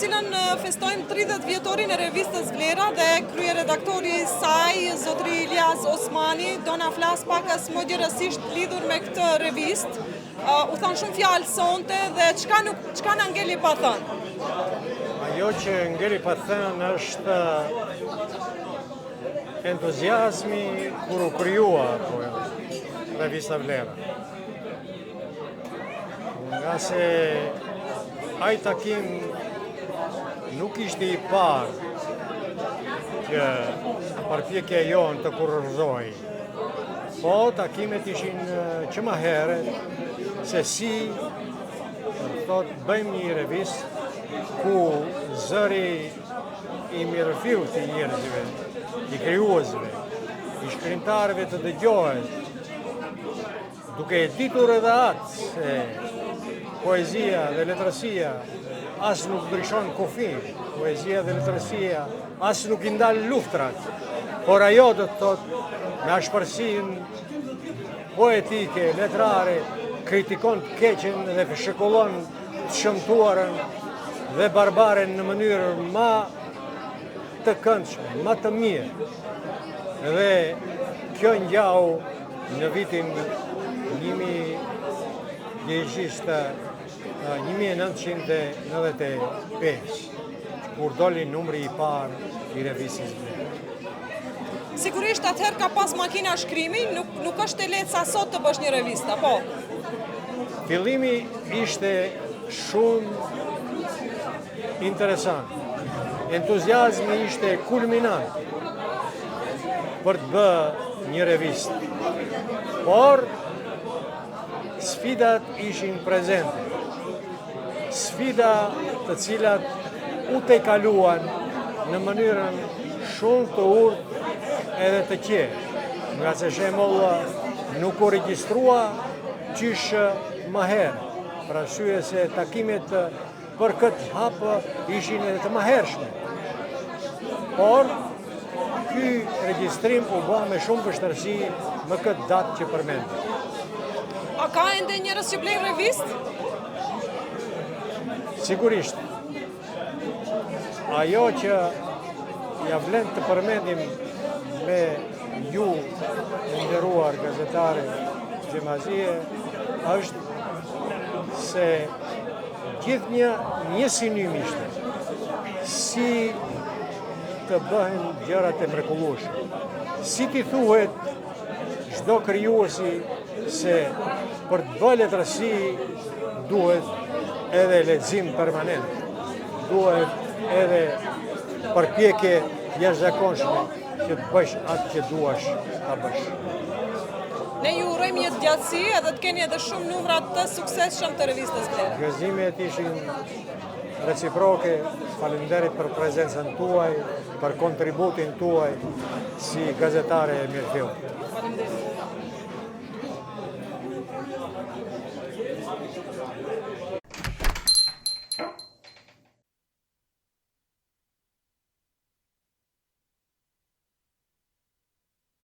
cilën festojmë 30 vjetorin e revistës Vlera dhe kryeredaktori i saj, zotri Ilyas Osmani, do na flas pakës më gjërësisht lidhur me këtë revistë. U thanë shumë fjalë sonte dhe çka na ngeli pa thënë? Ajo që ngeli pa thënë është entuziazmi kur u kryua revista Vlera. Nga se ai takim nuk ishte i parë që përpjekja jonë të kurrëzoj, po takimet ishin që më herët se si bëjmë një revistë ku zëri i mirëfillt i njerëzve, i krijuesve, i shkrimtarëve të dëgjohet, duke e ditur edhe atë se poezia dhe letërsia as nuk ndryshon kufin, poezia dhe letërsia as nuk i ndal luftrat, por ajo do të thotë me ashpërsinë poetike, letrare, kritikon të keqen dhe shekullon të shëmtuarën dhe barbaren në mënyrë ma të këndshme, ma të mirë. Dhe kjo ngjau në vitin 1995, kur doli numri i parë i revistës Vlera. Sigurisht atëherë ka pas makina shkrimi, nuk është e lehtë sa sot të bësh një revistë, po? Fillimi ishte shumë interesant. Entuziazmi ishte kulminant për të bërë një revistë. Por sfidat ishin prezente. Sfida të cilat u tejkaluan në mënyrën shumë të urtë edhe të qetë. Nga se shembull nuk u regjistrua qysh më herë, për arsye se takimet për këtë hapë ishin edhe të mëhershme. Por ky regjistrim u bë me shumë vështirësi më këtë datë që përmend. A ka ende njerëz që blejnë revistë? Sigurisht. Ajo që ja vlen të përmendim me ju nderuar gazetare xhamazie është se gjithë një synim ishte si të bëhen gjërat e mrekullueshme. Si t'i thuhet çdo krijuesi se për të bërë letërsi duhet edhe lexim permanent, duhet edhe përpjekje jashtëzakonshme që të bësh atë që duash ta bësh. Ne ju urojmë një gjatësi edhe të keni edhe shumë numra të suksesshëm të revistës Vlera. Gëzimet ishin reciproke, faleminderit për prezencën tuaj, për kontributin tuaj si gazetare e mirëfillt. Faleminderit.